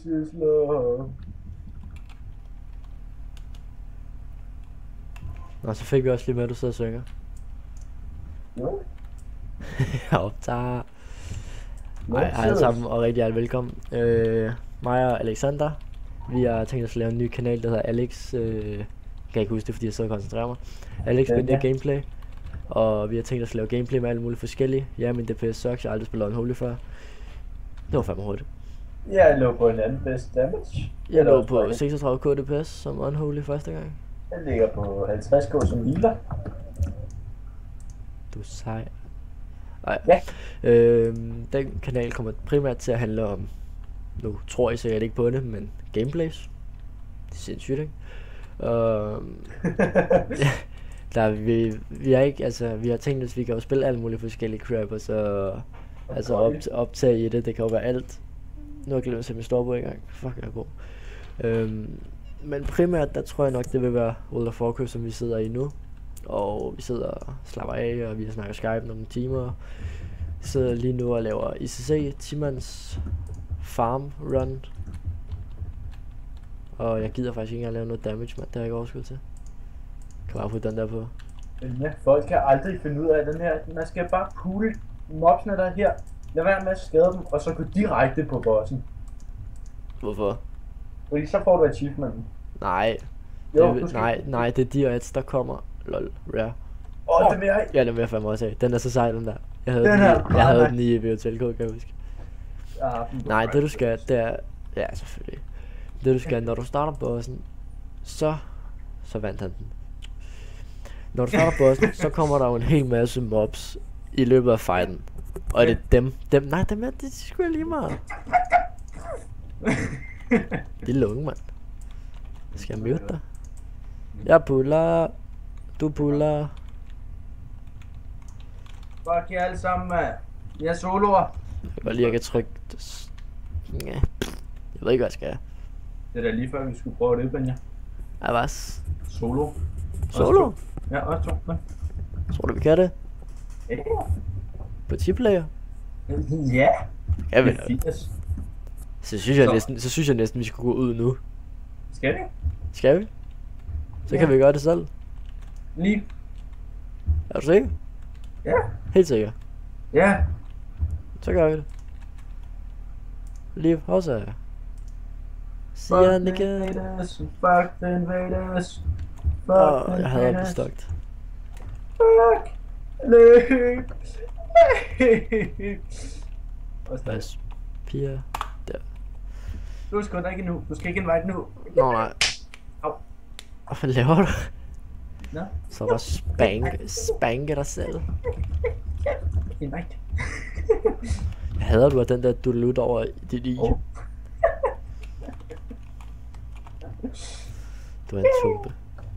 Precious love. Nå, så fik vi også lige med, at du sidder og synger. Jo. Jeg optager. Hej alle sammen, og rigtig hjertelig velkommen. Mig og Alexander, vi har tænkt os at lave en ny kanal, der hedder Alex. Jeg kan ikke huske det, fordi jeg sidder og koncentrerer mig. Alex med det gameplay. Og vi har tænkt os at lave gameplay med alle mulige forskellige. Ja, min DPS sucks, jeg har aldrig spillet Unholy før. Det var fandme hurtigt. Jeg lå på en anden best damage. Jeg lå på 36k DPS som Unholy første gang. Jeg ligger på 50k som healer. Du er sej. Nej. Ja. Den kanal kommer primært til at handle om, nu tror jeg sikkert ikke på det, men gameplays. Det er sindssygt, ikke? Der vi er ikke, altså vi har tænkt os, vi kan jo spille alle mulige forskellige crap, og så altså optage i det, det kan jo være alt. Nu har jeg glemt at sætte min storebror i gang. Fuck, jeg er god. Men primært, der tror jeg nok, det vil være World of Warcraft, som vi sidder i nu. Og vi sidder og slapper af, og vi har snakket Skype nogle timer. Vi sidder lige nu og laver ICC, Timans farm run. Og jeg gider faktisk ikke engang lave noget damage, man. Det har jeg ikke overskud til. Kan bare putte den der på. Ja, folk kan aldrig finde ud af den her. Man skal bare pulle mobsene der her. Lad være med at skade dem, og så gå direkte på bossen. Hvorfor? Fordi så får du achievementen. Nej. Jo, nej, det er de og der kommer. Lol, rare. Det vil jeg. Ja, den vil jeg fandme også have. Den er så sej, den der. Jeg havde den i VOTLK, kan jeg huske. Nej, det du skal, det er... Ja, selvfølgelig. Det du skal, når du starter bossen, så vandt han den. Når du starter bossen, så kommer der jo en hel masse mobs i løbet af fighten. Og det er dem er det sgu lige meget. Det er lunge, mand. Skal jeg mute dig? Jeg puller. Du puller. Fuck jer alle sammen, mand. Jeg er soloer. Jeg kan lige, jeg kan trykke... Ja. Jeg ved ikke, hvad jeg skal. Det er da lige før, vi skulle prøve det, Benja. Ja, hvad? Solo. Solo? Ja, også to. Ja. Tror du, vi kan det? Ja. På 10-player? Ja. Ja, vel. Så synes jeg næsten, vi skal gå ud nu. Skal vi? Skal vi? Så kan vi gøre det selv. Lige. Er du sikker? Ja. Helt sikker? Ja. Så gør vi det. Lige også her. Siger han igen. Fuck the invaders. Jeg havde den stokt. Fuck. Løb. Hvad? Piger. Der. Du skal ikke nu. Du skal ikke invite nu. Nå nej. Au. Hvad laver du? Nå. Så bare spanke dig selv. Invite. Jeg hader du, at den der dudelut over dit i. Du er en tumpe.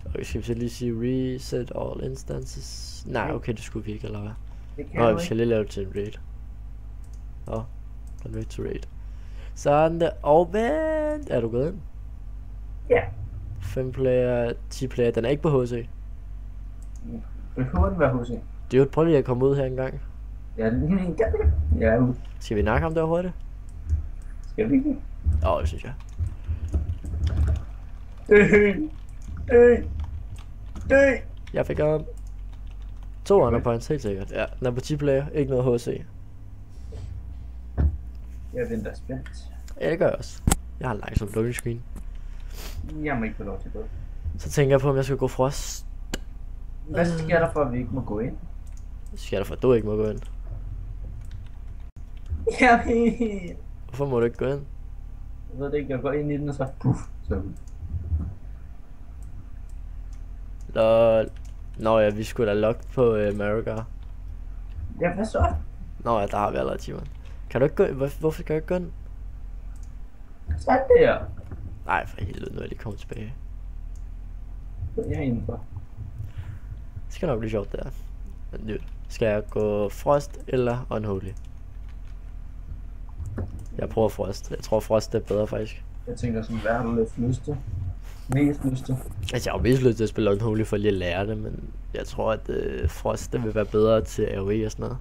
Okay, skal vi så lige sige reset all instances? Nej, okay, det skulle vi ikke, eller hvad? Nå, vi skal lige lave det til en raid. Convert to raid. Sådan der. Og vent! Er du gået ind? Ja. 5 player, 10 player. Den er ikke på HC. Behøver den være HC? Dude, prøv lige at komme ud her en gang. Ja, den kan vi. Ja, ud. Skal vi nakke ham der hurtigt? Skal vi ikke? Jo, det synes jeg. Jeg fik ham. 200 points, helt sikkert. Ja, den er på 10 player, ikke noget HC. Jeg venter spændt. Ja, det gør jeg også. Jeg har en langsom loading screen. Jeg må ikke få lov til det. Så tænker jeg på, om jeg skal gå frost. Hvad sker der for, at vi ikke må gå ind? Hvad sker der for, at du ikke må gå ind? Jeg ved. Hvorfor må du ikke gå ind? Jeg ved det ikke, jeg går ind i den, og så puff, så ud. Nå ja, vi skulle da logge på America. Ja, hvad så? Nå ja, der har vi allerede timeren. Kan du ikke gå ind? Hvorfor kan du ikke gå ind? Sådan der. Nej, for helvede, nu er de kommet tilbage. Jeg er indenfor. Det skal nok blive sjovt, det der. Men nyt. Skal jeg gå Frost eller Unholy? Jeg prøver Frost. Jeg tror Frost er bedre faktisk. Jeg tænker sådan, hvad har du lidt lyst til? Mest lyst til? Altså jeg har mest lyst til at spille Unholy for lige at lære det, men jeg tror at Frost det vil være bedre til AoE og sådan noget.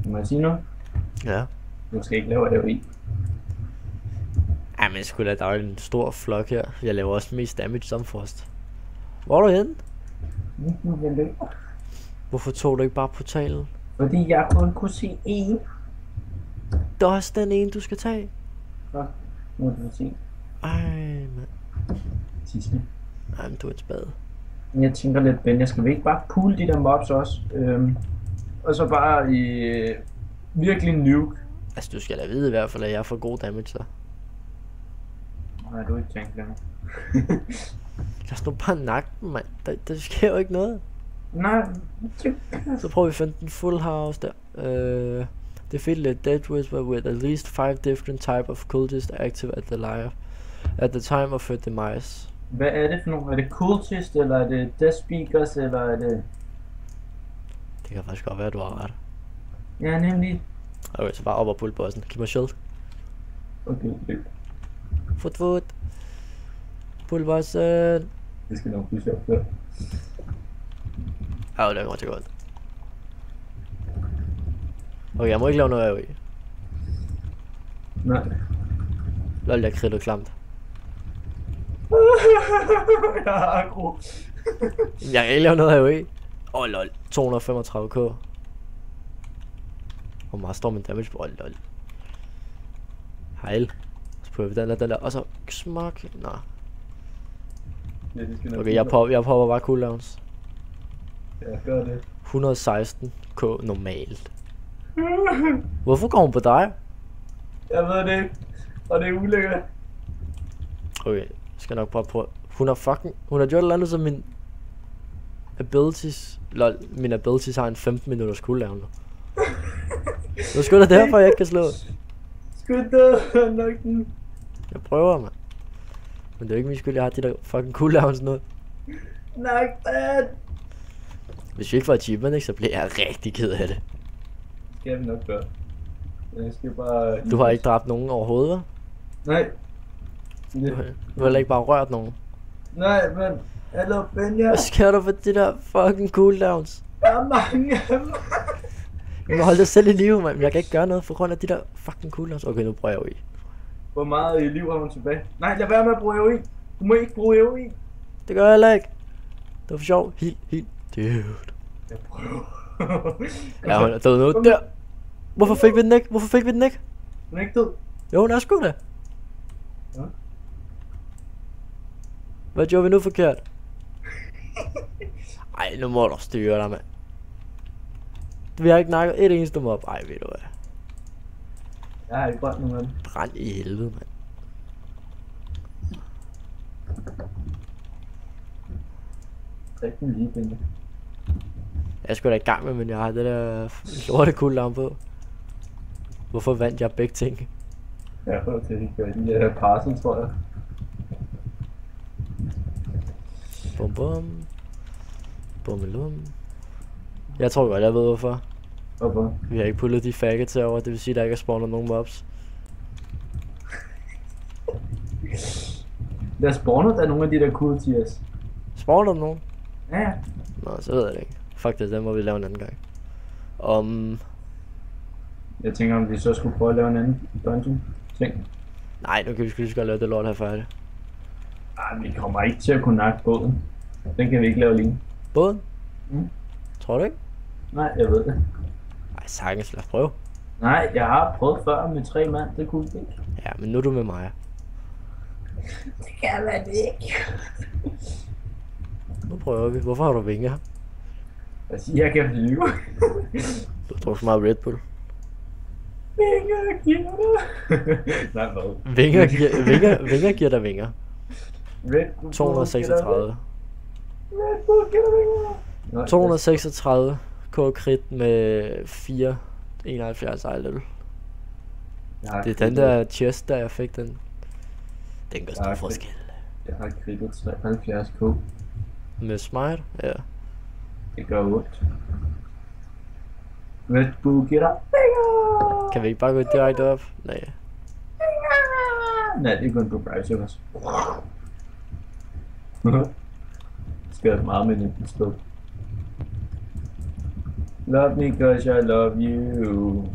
Må jeg sige noget? Ja. Du skal ikke lave AoE. Ja, men sgu da, der er jo en stor flok her. Jeg laver også mest damage som Frost. Hvor er du henne? Jeg løber. Hvorfor tog du ikke bare portalen? Fordi jeg kun kunne se én. Der er også den ene, du skal tage. Så må du se. Ej, mand. Sidste. Ej, men du er et spade. Jeg tænker lidt, Ben, jeg skal ikke bare pulle de der mobs også. Og så bare virkelig nuke. Altså, du skal da vide i hvert fald, at jeg får god damage så. Nej, du har ikke tænkt det. Lad os nu bare nakke dem, mand. Der sker jo ikke noget. Nej, Så prøver vi at finde den full house der. Defeat a dead whisper with at least 5 different type of cultists active at the time of her demise. hvad er det for nogle? Er det cultist, eller er det death speakers, eller er det... Det kan faktisk godt være, du har ret. Ja, nemlig. Okay, så bare op og pull bossen. Giv mig shield. Okay, Foot. Pull bossen. det skal nok blive sjovt før. Ja, det kommer til godt. Okay, jeg må ikke lave noget af i. Nej. Lol, jeg kridtet klamt. Jeg har aggro. Jeg kan ikke lave noget af i. Lol, 235k. Hvor meget står min damage på? Lol. Hejl. Så prøver vi den der, og så smuk. Nå. Ja, det skal nok Okay, jeg popper bare cooldowns. Ja, gør det. 116k normalt. Hvorfor går hun på dig? Jeg ved det ikke. Og det er ulækkert. Okay, jeg skal nok bare prøve. Hun har gjort et eller andet som min abilities. Lol, min abilities har en 15 minutters cooldown nu. Det er sgu da derfor, jeg ikke kan slå. Skud død, nok den. Jeg prøver, mand. Men det er ikke min skyld, jeg har de der fucking cooldowns nu. Nok den. Hvis vi ikke får achievement, ikke, så bliver jeg rigtig ked af det. Skal vi nok gøre. Jeg skal bare... Du har ikke dræbt nogen overhovedet, hva'? Nej. Du har heller ikke bare rørt nogen. Nej, men... Hallo, Benja. Hvad sker der for de der fucking cooldowns? Der er mange af dem. Jeg må holde dig selv i live, mand. Jeg kan ikke gøre noget for grund af de der fucking cooldowns. Okay, nu bruger jeg jo i. Hvor meget liv har man tilbage? Nej, lad være med at bruge EOI. Du må ikke bruge EOI. Det gør jeg heller ikke. Det var for sjov. Helt. Dude. Jeg prøver. Ja, hun er død nu. Der. Hvorfor fik vi den ikke? Hun er ikke død. Jo, hun er sgu da. Ja. Hvad gjorde vi nu forkert? Ej, nu må du styre dig, mand. Vi har ikke nakket et eneste mob. Ej, ved du hvad. Jeg har ikke brændt nogen af dem. Brænd i helvede, mand. Drik den lige, Benja. Jeg skulle da i gang med, men jeg har det der lorte cooldown på. Hvorfor vandt jeg begge ting? Ja, for det ikke gør de der parcel, tror jeg. Bum. Jeg tror godt, jeg ved hvorfor. Hvorfor? Vi har ikke pullet de faggots herovre, det vil sige, at der ikke er spawnet nogen mobs. Der spawner der nogle af de der cool tiers. Spawner der nogen? Ja. Nå, så ved jeg det ikke. Fuck det, den må vi lave en anden gang. Jeg tænker, om vi så skulle prøve at lave en anden dungeon ting. Nej, nu kan vi sgu lige så godt lave det lort her færdigt. Ej, vi kommer ikke til at kunne nakke båden. Den kan vi ikke lave alene. Båden? Mm. Tror du ikke? Nej, jeg ved det. Nej, sagtens, lad os prøve. Nej, jeg har prøvet før med 3 mand, det kunne vi ikke. Ja, men nu er du med mig. Det kan man ikke. Nu prøver vi. Hvorfor har du vinger? Altså, jeg kan flyve. Du har drukket så meget Red Bull. Vinger giver dig. Nej, hvad? Vinger giver dig vinger. Red Bull 236. Red Bull giver dig vinger. 236 k-krit med 471 ejlevel. Det er den der chest, der jeg fik den. Den gør stor forskel. Jeg har kridtet 73k. Med smite? Ja. Det gør ondt. Red Bull giver dig vinger. Kan vi ikke bare gå direkte op? Nej. Nej, det er kun på browser også. Skal have meget med en spil. Love me cause I love you.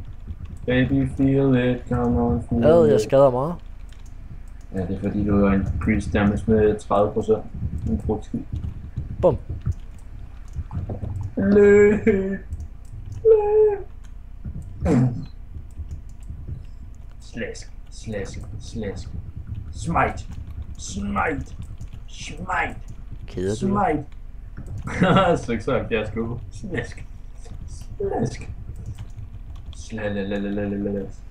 Baby feel it, come on feel Jeg skader meget. Ja, det er fordi du har en increase damage med 30%. En brugtskid. Bum. Løb! Løb! Slask, slask, slask. Smite! Smite! Smite! Keder du? Smite! 76 go. Slask! Slask! Slalalalalalalalas.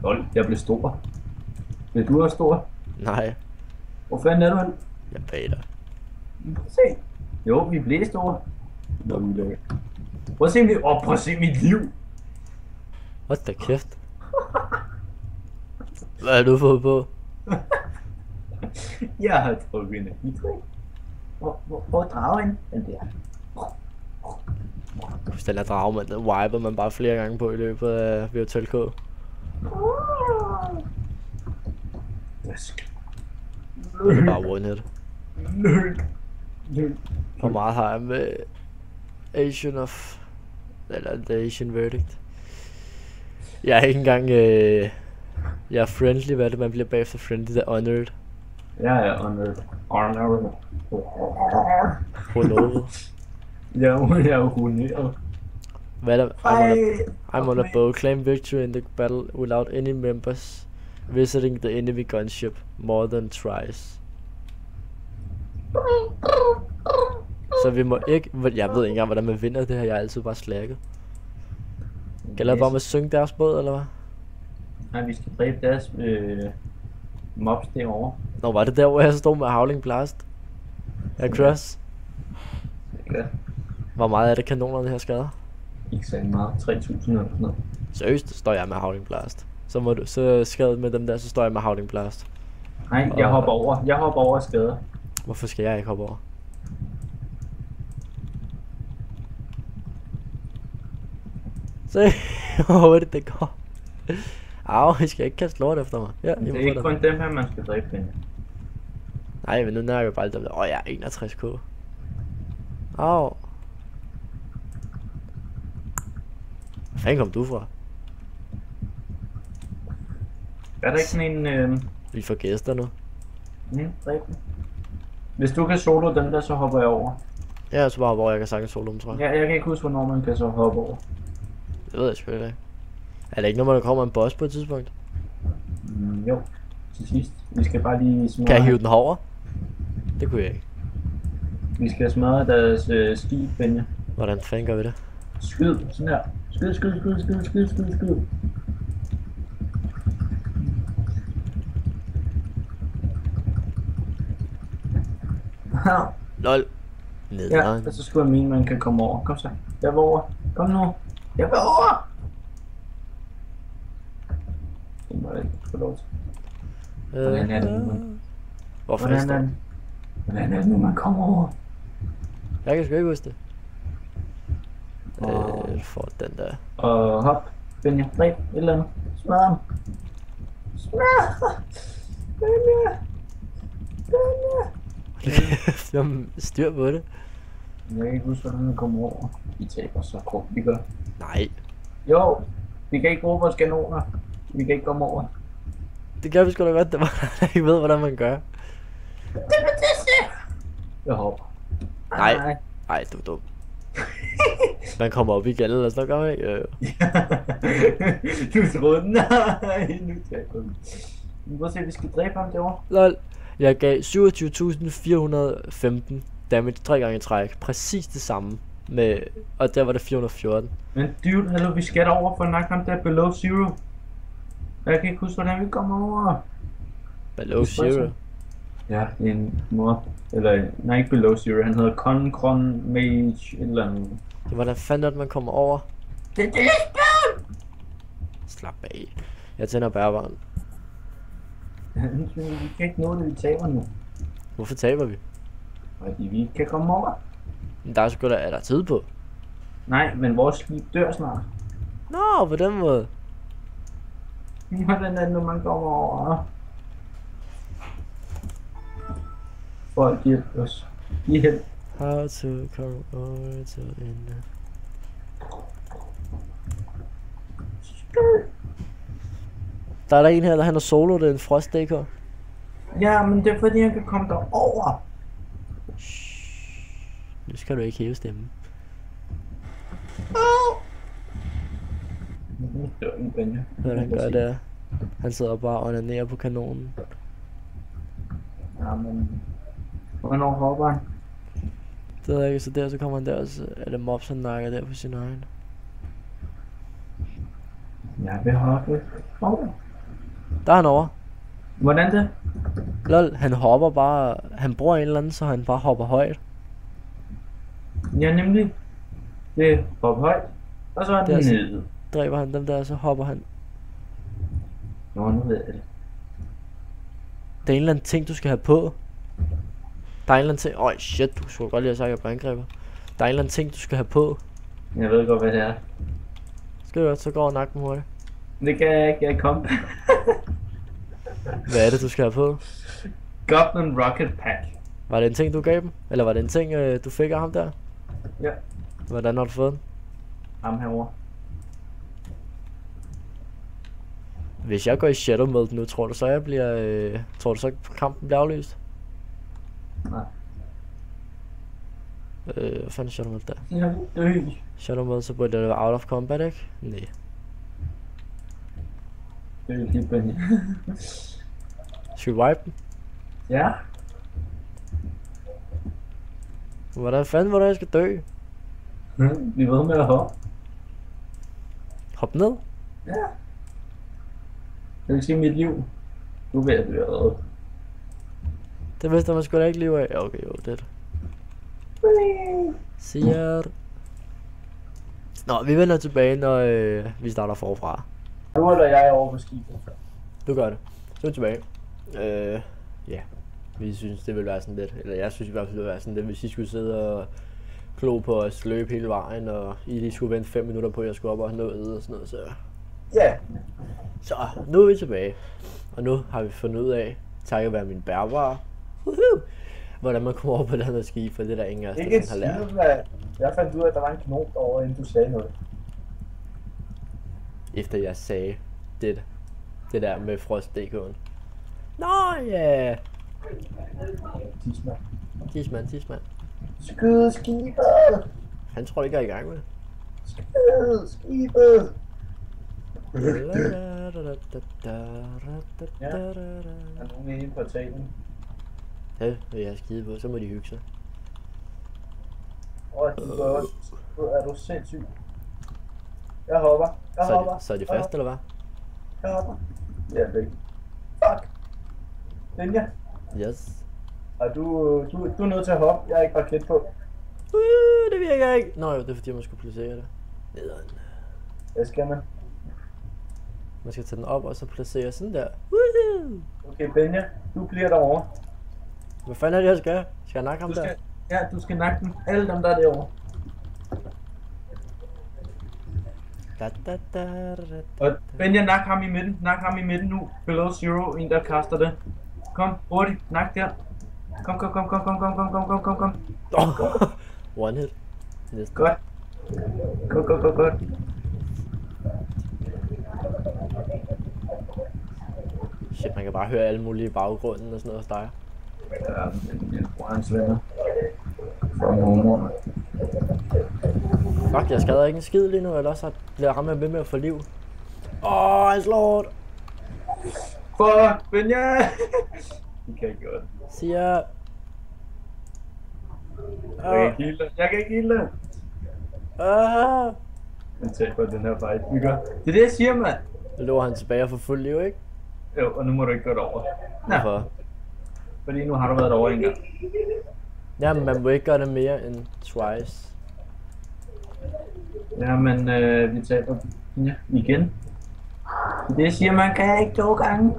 Hold, jeg blev stor. Bliver du også stor? Nej, Hvor fanden er du hen? jeg bag dig. Prøv at se. Jo, vi blev store. Nå, vi laver. Prøv at se mit... prøv at se mit liv. Hold da kæft. Hvad har du fået på? Jeg har drukket energidrik. Hvor drager den? Den der. Hvis den er drag, man, den wiper man bare flere gange på i løbet af Virtual K. Dask. Det er bare one hit. Løb. Løb. Hvor meget har jeg med Asian of... Eller The Asian Verdict? Jeg er ikke engang... jeg er friendly, hvad er det man bliver bagefter friendly? Det er honored. Jeg er honored. Honored. Honored. Jeg er honeret. Hvad er der? I'm on a boat. Claim victory in the battle without any members visiting the enemy gunship more than twice. Så vi må ikke... Jeg ved ikke engang, hvordan man vinder det her. Jeg er altid bare slækket. Gælder det bare med at synge deres båd, eller hvad? Nej, vi skal dræbe deres mobs derovre. Nå, var det der, hvor jeg stod med Howling Blast? Ja, Cross. Ja. Hvor meget er det kanonerne her skader? Ikke særlig meget. 3.000 eller sådan noget. Seriøst, så står jeg med Howling Blast. Så må du, så skadet med dem der, så står jeg med Howling Blast. Nej, jeg hopper over. Jeg hopper over skader. Hvorfor skal jeg ikke hoppe over? Se, hvor hurtigt det går. Au, I skal ikke kaste lort efter mig. Ja, Det er ikke kun dem her, man skal dræbe den. Nej, men nu nærmer jeg bare alt om det. Åh, jeg er 61k. Au. Hvor fanden kom du fra? Er der ikke sådan en... Vi får gæster nu. Dræb den. Hvis du kan solo den der, så hopper jeg over. Ja, så bare hvor jeg kan sagtens solo dem, tror jeg. Ja, jeg kan ikke huske, hvornår man kan så hoppe over. Det ved jeg sgu ikke. Er det ikke når man kommer en boss på et tidspunkt? Jo, til sidst. Vi skal bare lige smadre... Kan jeg hive den herover? Det kunne jeg ikke. Vi skal smadre deres skib, Benja. Hvordan fanden gør vi det? Skyd, sådan her. Skyd, skyd, skyd, skyd, skyd, skyd, skyd. LOL. Ja, Nederen. og så skulle jeg mene, man kan komme over. Kom så. Jeg var over. Kom nu. Jeg var over! Det må jeg ikke få lov til. Hvordan er det nu? Hvorfor Hvordan er det? Hvordan er det nu, man kommer over? Jeg kan sgu ikke huske det. For den der. Og hop. Benja, dræb et eller andet. Smadr ham. Smadr! Benja! Benja! Jeg har styr på det. Jeg kan ikke huske, hvordan man kommer over. Vi taber så kort, vi gør. Nej. Jo, vi kan ikke bruge vores kanoner. Vi kan ikke komme over. Det gør vi sgu da godt, det var der ikke ved, hvordan man gør. Jeg hopper. Nej. Ej, du er dum. Man kommer op igen, eller så gør man ikke. Du troede, nej, nu taber vi. Vi må se, vi skal dræbe ham derovre. Lol. Jeg gav 27.415 damage 3 gange i træk. Præcis det samme. Med, og der var det 414. Men dude, hallo, vi skal derover for at nakke ham der below zero. Jeg kan ikke huske, hvordan vi kommer over. Below zero? Ja, det er en mor. Eller, nej, ikke below zero. Han hedder Concron Mage et eller andet. Hvordan fanden er det, man kommer over? Det er det, jeg spørger! Slap af. Jeg tænder bærbaren. Vi kan ikke nå det, vi taber nu. Hvorfor taber vi? Fordi vi ikke kan komme over. Men der er sgu da, er der tid på? Nej, men vores skib dør snart. Nå, på den måde. Hvordan er det nu, man kommer over? Folk hjælp os. Hjælp. How to come over to end. Der er der en her, der han er solo, det er en Frost DK. Ja, men det er fordi, han kan komme derover. Nu skal du ikke hæve stemmen. Det var en Benja. Hvad han gør der? Han sidder bare og onanerer på kanonen. Ja, men... Hvornår hopper han? Det ved jeg ikke, så der så kommer han der, og så er det Mops, han nakker der på sin egen. Jeg vil hoppe. Der er han over. Hvordan det? Lol, han hopper bare, han bruger en eller anden, så han bare hopper højt. Ja, nemlig. Det hopper højt. Og så er Det er den så- nede. Dræber han dem der, og så hopper han. Nå, nu ved jeg det. Der er en eller anden ting, du skal have på. Der er en eller anden ting, shit, du skulle godt lige have sagt, at jeg blev angrebet. Der er en eller anden ting, du skal have på. Jeg ved godt, hvad det er. Skal du godt, så går og nakke dem hurtigt. Det kan jeg ikke, jeg kom. Hvad er det, du skal have på? Goblin Rocket Pack. Var det en ting, du gav dem? Eller var det en ting, du fik af ham der? Ja. Hvordan har du fået den? Ham herovre. Hvis jeg går i Shadow Mode nu, tror du så, jeg bliver... tror du så, kampen bliver aflyst? Nej. Hvad fanden er Shadow Mode der? Jeg dø. Shadow Mode, så burde det være out of combat, ikke? Nej. Det er lige Benja. Skal vi wipe den? Ja. Hvordan fanden var det, jeg skal dø? Vi ved med at hoppe. Hop ned? Ja. Jeg vil sige mit liv. Nu vil jeg blive reddet. Det vidste man sgu da ikke liv af. Ja, okay, jo, det er det. Siger. Nå, vi vender tilbage, når vi starter forfra. Nu eller jeg er over på skibet. Du gør det. Så er vi tilbage. Ja. Vi synes, det vil være sådan lidt. Eller jeg synes i hvert fald, det vil være sådan lidt, hvis I skulle sidde og klo på os løbe hele vejen, og I lige skulle vente 5 minutter på, at jeg skulle op og have noget og sådan noget, så... Ja. Så, nu er vi tilbage. Og nu har vi fundet ud af, takket være min bærbare, hvordan man kommer over på den her skib, for det er der ingen af os, Ikke et der har lært. skib, hvad? Jeg fandt ud af, at der var en knop over, inden du sagde noget. Efter jeg sagde det der med Frost.dk'en. Nå ja! Tidsmand. Tidsmand. Skyd skibet! Han tror ikke, jeg er i gang med. Skyd skibet! Ja. Er nogen inde på portalen? Det vil jeg skide på, så må de hygge sig. Er du sindssyg? Jeg hopper. Så er de fast, eller hvad? Jeg hopper. Jeg er væk. Fuck! Benja, Yes. er du er nødt til at hoppe. Jeg er ikke raket på. Det virker ikke. Nå jo, det er fordi, man skulle placere det. Nederen. Hvad skal man? Man skal tage den op og så placere sådan der. Okay, Benja, du bliver derovre. Hvad fanden er det, jeg skal? Skal jeg nakke ham der? Ja, du skal nakke dem. Alle dem, der er derovre. Og Benja, nak ham i midten. Nak ham i midten nu. Below zero, en der kaster det. Kom, hurtigt. Nak der. Kom. One hit. Næsten. Godt. Godt. Shit, man kan bare høre alle mulige i baggrunden og sådan noget hos dig. Ja, men jeg tror hans venner. For homo. Fuck, jeg skader ikke en skid lige nu, eller også bliver ramt ved med at få liv. Han slår det. Fuck, Benja! Det kan ikke gøre det. Siger. Jeg kan ikke heale dig. Jeg taber den her fight. Det er det, jeg siger, mand. Nu løber han tilbage og får fuld liv, ikke? Jo, og nu må du ikke gøre det over. Hvorfor? Fordi nu har du været over en gang. Jamen, man må ikke gøre det mere end twice. Ja, men vi taber igen. Det er det, jeg siger, man kan ikke 2 gange.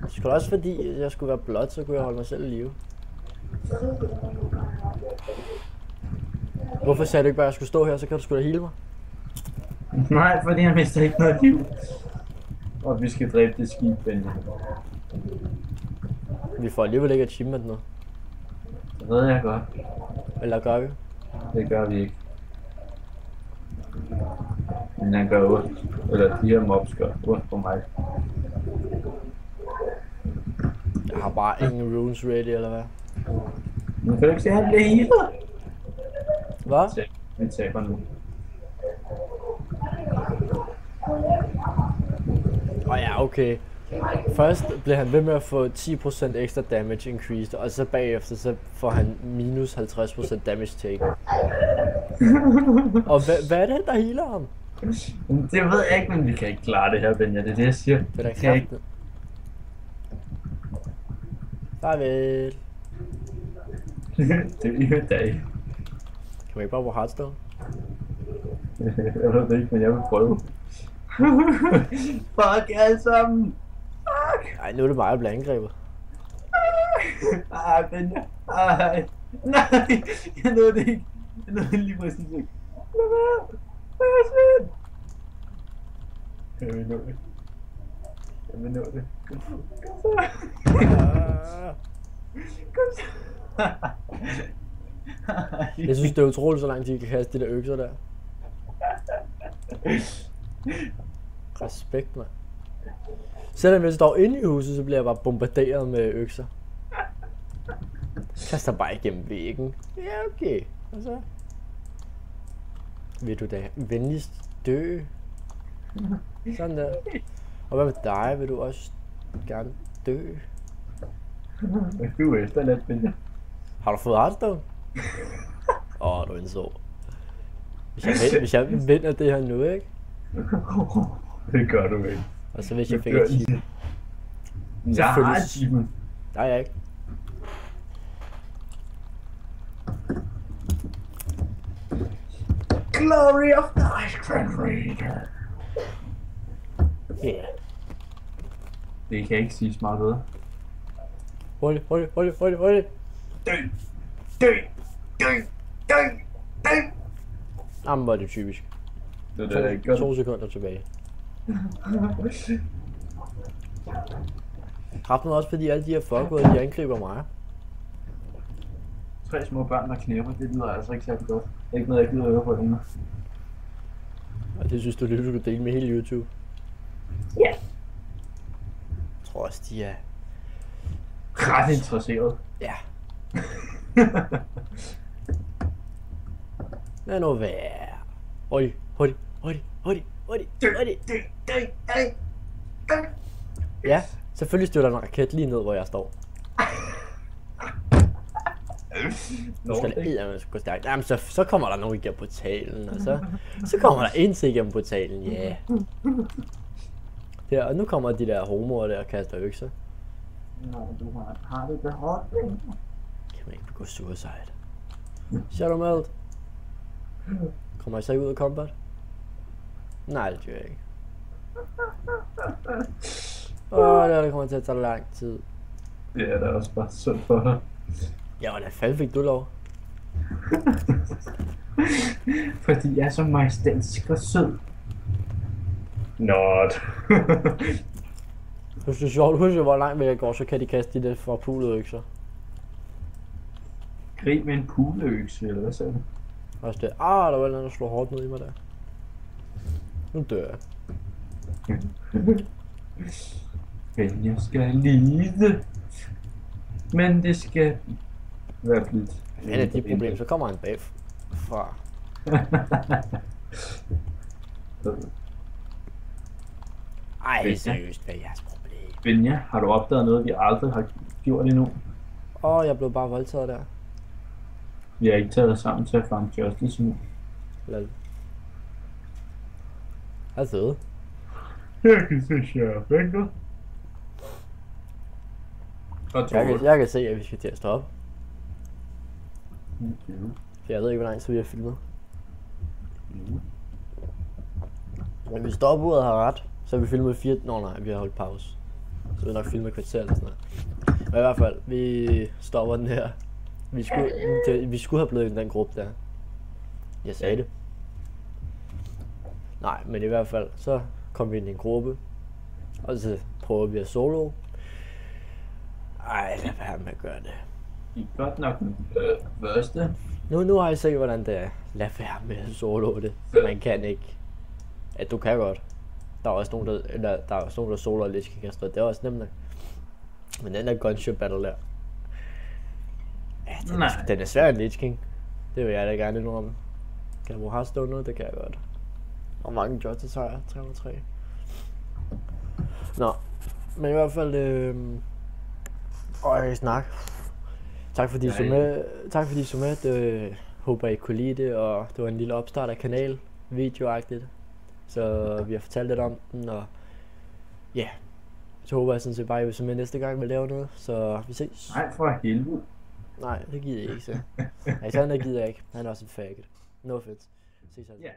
Sgu da også fordi jeg skulle være blot, så kunne jeg holde mig selv i live. Hvorfor sagde du ikke bare, at jeg skulle stå her, så kan du sgu da heale mig? Nej, fordi jeg mister ikke noget liv. Og vi skal dræbe det skib, Benja. Vi får alligevel ikke achievement nu. Det ved jeg godt. Eller gør vi? Det gør vi ikke. Men han gør ondt. Eller de her mobs gør ondt på mig. har bare ingen runes ready, eller hvad? Nu kan du ikke se, at han bliver healet. Hvad? Vi taber nu. Ja, okay. Først bliver han ved med at få 10% ekstra damage increased, og så bagefter så får han minus 50% damage take. Og hvad er det, der healer ham? Det ved jeg ikke, men vi kan ikke klare det her, Benja. Det er det, jeg siger. Det er da kraften. Farvel. Det er jo en dag. Kan man ikke bare bruge Hearthstone? Jeg ved det ikke, men jeg vil prøve. Fuck alle sammen. Fuck. Ej, nu er det mig, der bliver angrebet. Ej, Benja. Ej. Nej, jeg nåede det ikke. Jeg nåede det lige præcis ikke. Lad være. Hvad jeg vil nå det. Jeg vil nå det. Kom så. Kom så. Jeg synes, det er utroligt, så lang tid I kan kaste de der økser der. Respekt, mand. Selvom jeg står inde i huset, så bliver jeg bare bombarderet med økser. Kaster bare igennem væggen. Ja, okay. Og så... Vil du da venligst dø? Sådan der. Og hvad med dig? Vil du også gerne dø? Du er efterladt, Benja. Har du fået Hearthstone? Du er en så. Hvis jeg vinder det her nu, ikke? Det gør du ikke. Og så hvis jeg fik et chip. Jeg har et chipen. Nej, jeg ikke. Glory of the Ice Cream Raider. Yeah. Det kan ikke sige smart bedre. Hurtigt. Dø! Jamen, hvor er det typisk. Det er ikke godt. 2 sekunder tilbage. Kraften også fordi alle de her fuckere, de angriber mig. 3 små børn, der knæpper, det lyder altså ikke særlig godt. Det er ikke noget, jeg gider høre på længere. Og det synes du lige, du skulle dele med hele YouTube? Ja. Jeg tror også, de er... Ret interesseret. Ja. Lad nu være. Hurtigt. Ja, selvfølgelig støtter en raket lige ned, hvor jeg står. Nu skal det eddermame gå stærkt. Jamen, så kommer der nogen igennem portalen, og så kommer der en til igennem portalen, ja. Yeah. Her, og nu kommer de der homoer der og kaster økser. Nå, du har det behårdt. Kan man ikke begå suicide? Shadow Melt. Kommer jeg så ikke ud af combat? Nej, det gør jeg ikke. Det kommer til at tage lang tid. Det er da også bare synd for dig. Ja, hvordan fanden fik du lov? Fordi jeg er så majestætisk og sød. Not. Hvis det er sjovt, husk hvor langt væk jeg går, så kan de kaste de der forpulede økser. Krig med en puleøkse, eller hvad sagde du? Også det. Der var noget, der slår hårdt ned i mig der. Nu dør jeg. Men jeg skal lide. Men det skal være blidt. Men er det problem, så kommer han bagfra. Ej, seriøst, hvad er jeres problem? Benja, har du opdaget noget, vi aldrig har gjort endnu? Jeg blev bare voldtaget der. Vi har ikke taget os sammen til at fange Justice endnu. Lad. Hvad fede? Jeg kan se Sheriff, Jeg kan se, at vi skal til at stoppe. Okay. For jeg ved ikke, hvor lang tid vi har filmet. Men hvis stopuret har ret, så har vi filmet 4... nej, vi har holdt pause. Så vi nok filme et kvarter eller sådan noget. Men i hvert fald, vi stopper den her. Vi skulle have blevet i den gruppe der. Jeg sagde det. Nej, men i hvert fald, så kom vi ind i en gruppe. Og så prøver vi at solo. Ej, lad være med at gøre det. I er godt nok den første. Nu har I set, hvordan det er. Lad være med at solo det. Man kan ikke. Ja, du kan godt. Der er også nogen, der solo og lidt kan kaste. Det er også nemt nok. Men den der gunship battle der. Ja, Nej. den er svær en Lich King. Det vil jeg da gerne indrømme. Kan jeg bruge Hearthstone nu? Det kan jeg godt. Og mange judges har jeg? 303. Nå. Men i hvert fald... jeg kan snakke. Tak fordi I så med. Tak fordi I så med. Det håber I kunne lide det. Og det var en lille opstart af kanal. Videoagtigt. Så vi har fortalt lidt om den. Og ja. Så håber jeg sådan set bare, at I vil så med næste gang, vi laver noget. Så vi ses. Nej, for helvede. Nej, det gider jeg ikke så. Alexander gider jeg ikke. Han er også en faggot. No offense. Ses altså. Ja.